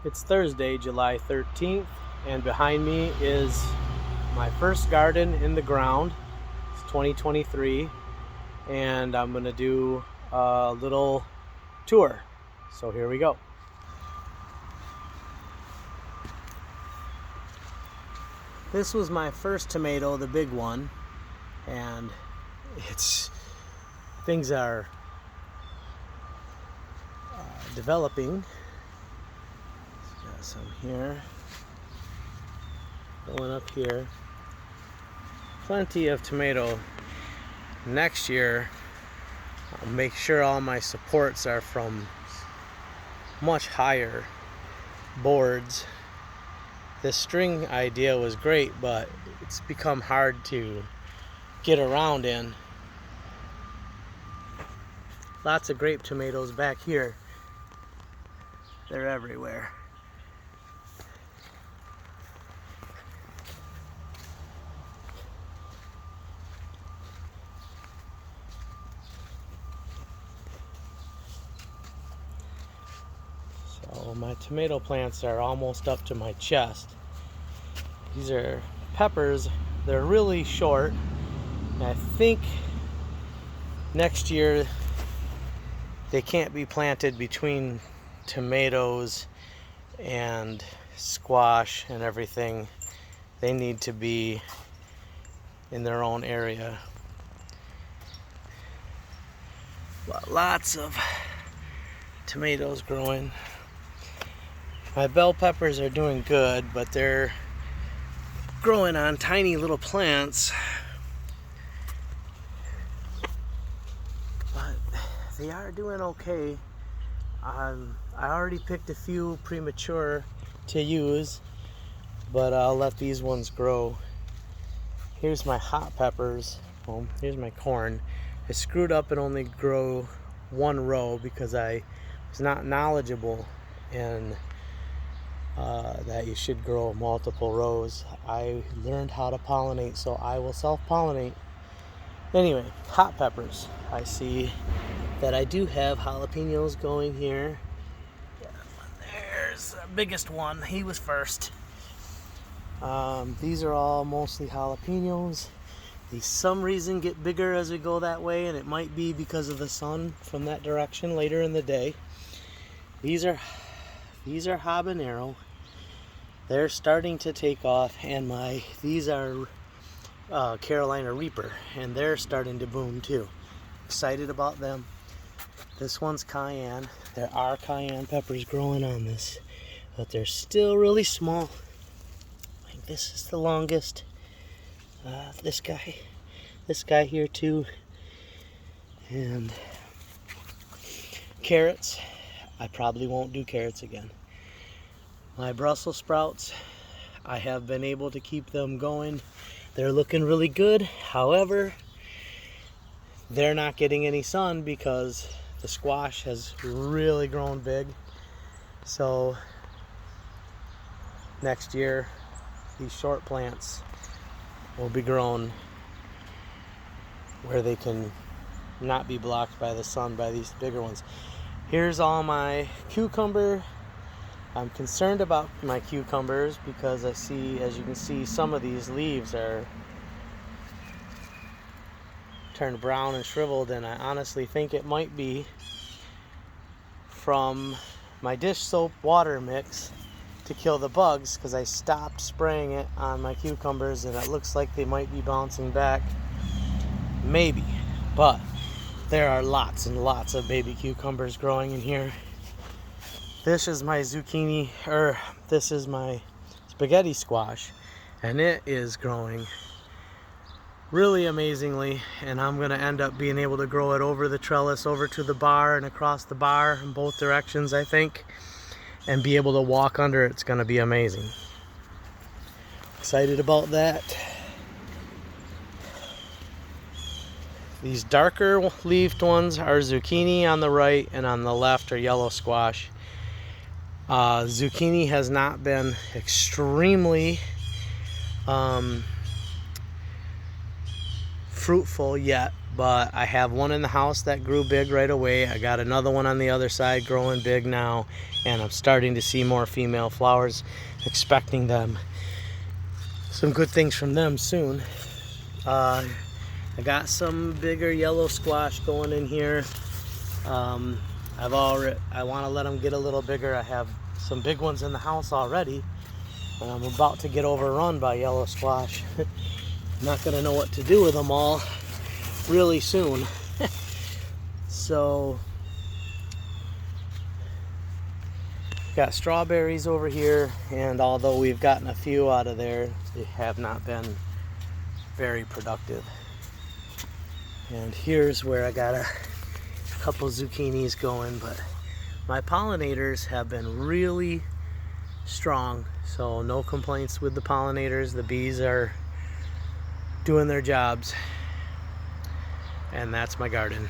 It's Thursday, July 13th, and behind me is my first garden in the ground. It's 2023, and I'm going to do a little tour. So here we go. This was my first tomato, the big one, and things are developing. Got some here, going up here. Plenty of tomato. Next year, I'll make sure all my supports are from much higher boards. This string idea was great, but it's become hard to get around in. Lots of grape tomatoes back here. They're everywhere. So my tomato plants are almost up to my chest. These are peppers. They're really short. And I think next year they can't be planted between tomatoes and squash and everything. They need to be in their own area. But lots of tomatoes growing. My bell peppers are doing good, but they're growing on tiny little plants. But they are doing okay. I already picked a few premature to use, but I'll let these ones grow. Here's my hot peppers. Well, here's my corn. I screwed up and only grow one row because I was not knowledgeable in that you should grow multiple rows. I learned how to pollinate, so I will self-pollinate. Anyway, hot peppers. I see that I do have jalapenos going here. There's the biggest one. He was first. These are all mostly jalapenos. These some reason get bigger as we go that way, and it might be because of the sun from that direction later in the day. These are habanero. They're starting to take off, and these are Carolina Reaper, and they're starting to boom too. Excited about them. This one's cayenne. There are cayenne peppers growing on this, but they're still really small. Like this is the longest. This guy here too, and carrots. I probably won't do carrots again. My Brussels sprouts, I have been able to keep them going. They're looking really good. However, they're not getting any sun because the squash has really grown big. So next year, these short plants will be grown where they can not be blocked by the sun by these bigger ones. Here's all my cucumber. I'm concerned about my cucumbers because I see, as you can see, some of these leaves are turned brown and shriveled, and I honestly think it might be from my dish soap water mix to kill the bugs, because I stopped spraying it on my cucumbers and it looks like they might be bouncing back. Maybe, but there are lots and lots of baby cucumbers growing in here. This is my zucchini, or this is my spaghetti squash, and it is growing really amazingly, and I'm gonna end up being able to grow it over the trellis, over to the bar and across the bar in both directions, I think, and be able to walk under it. It's gonna be amazing. Excited about that. These darker leafed ones are zucchini on the right, and on the left are yellow squash. Zucchini has not been extremely fruitful yet, but I have one in the house that grew big right away. I got another one on the other side growing big now, and I'm starting to see more female flowers, expecting them some good things from them soon. I got some bigger yellow squash going in here. I want to let them get a little bigger. I have some big ones in the house already, and I'm about to get overrun by yellow squash. I'm not gonna know what to do with them all really soon. So got strawberries over here, and although we've gotten a few out of there, they have not been very productive. And here's where I got a couple zucchinis going, but my pollinators have been really strong, so no complaints with the pollinators. The bees are doing their jobs, and that's my garden.